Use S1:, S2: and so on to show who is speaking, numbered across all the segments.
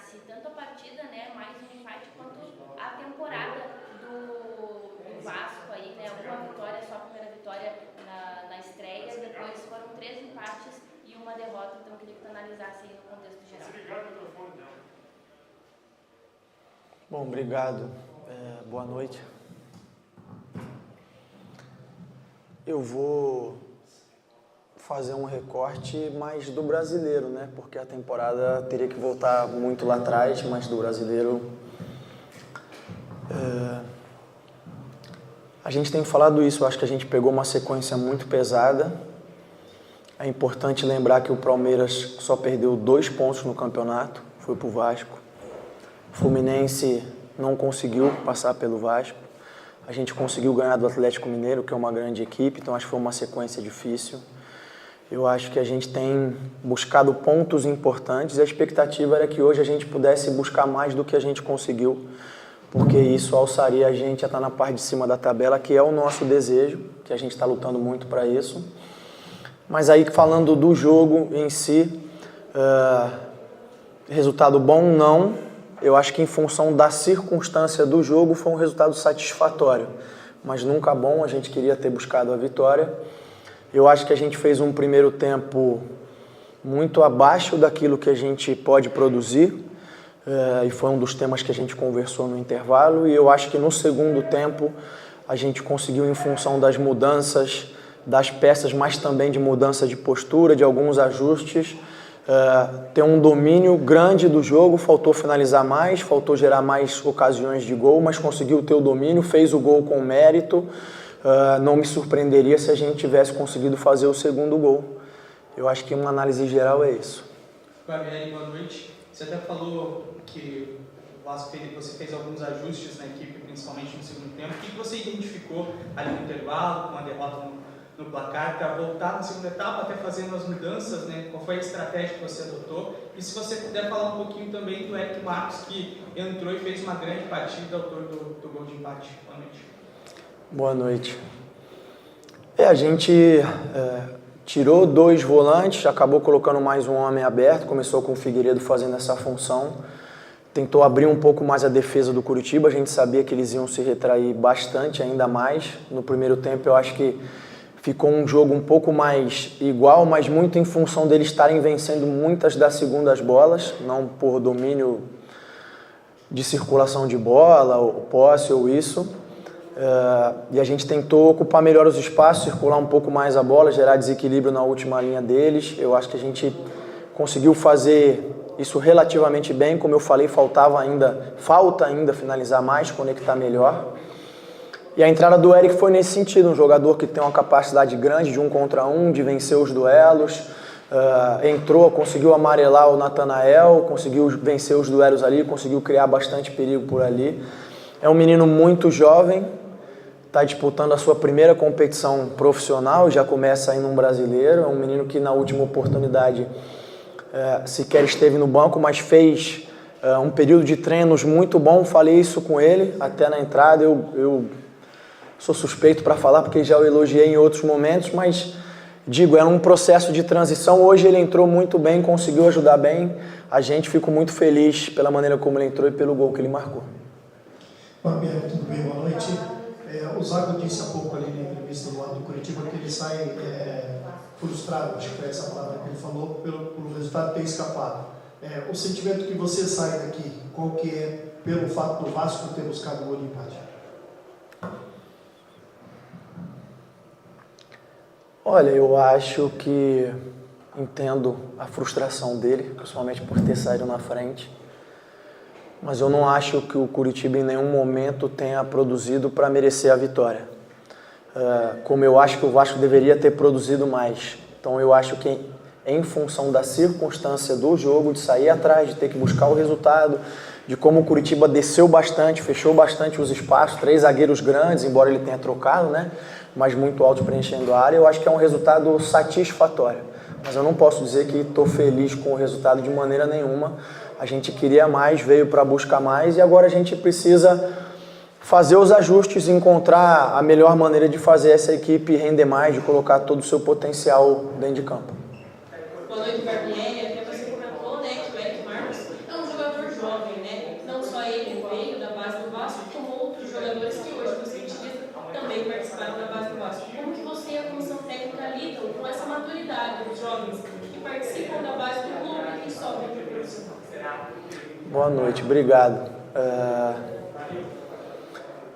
S1: analisasse tanto a partida, né, mais um empate, quanto a temporada do Vasco aí, né, uma vitória, só a primeira vitória na estreia, depois foram 3 empates e uma derrota, então eu queria que tu analisasse aí no contexto geral.
S2: Bom, obrigado. Boa noite. Eu vou fazer um recorte mais do brasileiro, né? Porque a temporada teria que voltar muito lá atrás, mas do brasileiro... A gente tem falado isso, eu acho que a gente pegou uma sequência muito pesada. É importante lembrar que o Palmeiras só perdeu 2 pontos no campeonato, foi pro Vasco. O Fluminense não conseguiu passar pelo Vasco. A gente conseguiu ganhar do Atlético Mineiro, que é uma grande equipe, então acho que foi uma sequência difícil. Eu acho que a gente tem buscado pontos importantes e a expectativa era que hoje a gente pudesse buscar mais do que a gente conseguiu, porque isso alçaria a gente a estar na parte de cima da tabela, que é o nosso desejo, que a gente está lutando muito para isso. Mas aí, falando do jogo em si, resultado bom, não. Eu acho que em função da circunstância do jogo foi um resultado satisfatório, mas nunca bom, a gente queria ter buscado a vitória. Eu acho que a gente fez um primeiro tempo muito abaixo daquilo que a gente pode produzir, e foi um dos temas que a gente conversou no intervalo, e eu acho que no segundo tempo a gente conseguiu, em função das mudanças das peças, mas também de mudança de postura, de alguns ajustes, ter um domínio grande do jogo. Faltou finalizar mais, faltou gerar mais ocasiões de gol, mas conseguiu ter o domínio, fez o gol com mérito. Não me surpreenderia se a gente tivesse conseguido fazer o segundo gol. Eu acho que uma análise geral é isso.
S3: Barbieri, boa noite. Você até falou que o Vasco você fez alguns ajustes na equipe, principalmente no segundo tempo. O que você identificou ali no intervalo, com a derrota no placar, para voltar na segunda etapa, até fazendo as mudanças, né? Qual foi a estratégia que você adotou? E se você puder falar um pouquinho também do Eric Marcos, que entrou e fez uma grande partida, autor do gol de empate. Boa noite.
S2: Boa noite. A gente tirou 2 volantes, acabou colocando mais um homem aberto, começou com o Figueiredo fazendo essa função, tentou abrir um pouco mais a defesa do Curitiba, a gente sabia que eles iam se retrair bastante, ainda mais. No primeiro tempo eu acho que ficou um jogo um pouco mais igual, mas muito em função deles estarem vencendo muitas das segundas bolas, não por domínio de circulação de bola, ou posse ou isso. E a gente tentou ocupar melhor os espaços, circular um pouco mais a bola, gerar desequilíbrio na última linha deles. Eu acho que a gente conseguiu fazer isso relativamente bem. Como eu falei, falta ainda finalizar mais, conectar melhor. E a entrada do Eric foi nesse sentido, um jogador que tem uma capacidade grande de 1 contra 1, de vencer os duelos. Entrou, conseguiu amarelar o Natanael, conseguiu vencer os duelos ali, conseguiu criar bastante perigo por ali. É um menino muito jovem, está disputando a sua primeira competição profissional, já começa aí num brasileiro. É um menino que na última oportunidade sequer esteve no banco, mas fez um período de treinos muito bom. Falei isso com ele até na entrada. Eu sou suspeito para falar porque já o elogiei em outros momentos, mas digo, era um processo de transição. Hoje ele entrou muito bem, conseguiu ajudar bem. A gente ficou muito feliz pela maneira como ele entrou e pelo gol que ele marcou.
S4: Barbieri, tudo bem? Boa noite. O Zago disse há pouco ali na entrevista do lado do Curitiba que ele sai frustrado, acho que foi essa palavra que ele falou, pelo resultado ter escapado. O sentimento que você sai daqui, qual que é pelo fato do Vasco ter buscado o gol de empate?
S2: Olha, eu acho que entendo a frustração dele, principalmente por ter saído na frente. Mas eu não acho que o Curitiba em nenhum momento tenha produzido para merecer a vitória. Como eu acho que o Vasco deveria ter produzido mais. Então eu acho que em função da circunstância do jogo, de sair atrás, de ter que buscar o resultado, de como o Curitiba desceu bastante, fechou bastante os espaços, 3 zagueiros grandes, embora ele tenha trocado, né? Mas muito alto preenchendo a área, eu acho que é um resultado satisfatório. Mas eu não posso dizer que estou feliz com o resultado de maneira nenhuma. A gente queria mais, veio para buscar mais e agora a gente precisa fazer os ajustes e encontrar a melhor maneira de fazer essa equipe render mais, de colocar todo o seu potencial dentro de campo.
S5: Boa noite, Barbieri. Até você comentou, né, que o Eric Marcos é um jogador jovem. maturidade dos jovens que participam da base do clube e sobem para o profissional?
S2: Boa noite, obrigado.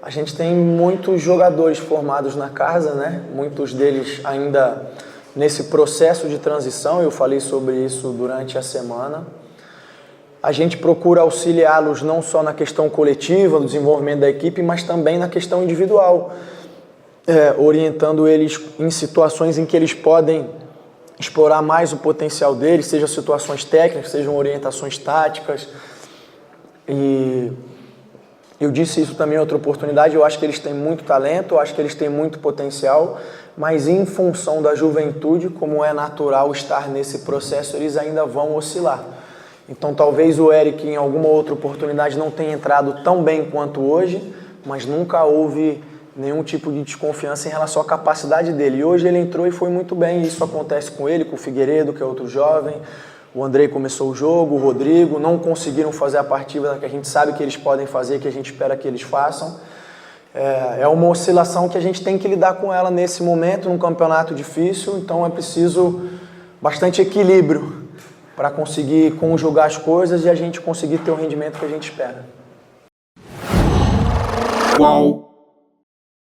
S2: A gente tem muitos jogadores formados na casa, né? Muitos deles ainda nesse processo de transição, eu falei sobre isso durante a semana. A gente procura auxiliá-los não só na questão coletiva, no desenvolvimento da equipe, mas também na questão individual, orientando eles em situações em que eles podem explorar mais o potencial deles, sejam situações técnicas, sejam orientações táticas. E eu disse isso também em outra oportunidade, eu acho que eles têm muito talento, eu acho que eles têm muito potencial, mas em função da juventude, como é natural estar nesse processo, eles ainda vão oscilar. Então talvez o Eric em alguma outra oportunidade não tenha entrado tão bem quanto hoje, mas nunca houve nenhum tipo de desconfiança em relação à capacidade dele. E hoje ele entrou e foi muito bem, isso acontece com ele, com o Figueiredo, que é outro jovem, o Andrei começou o jogo, o Rodrigo, não conseguiram fazer a partida que a gente sabe que eles podem fazer, que a gente espera que eles façam. É uma oscilação que a gente tem que lidar com ela nesse momento, num campeonato difícil, então é preciso bastante equilíbrio para conseguir conjugar as coisas e a gente conseguir ter o rendimento que a gente espera.
S6: Qual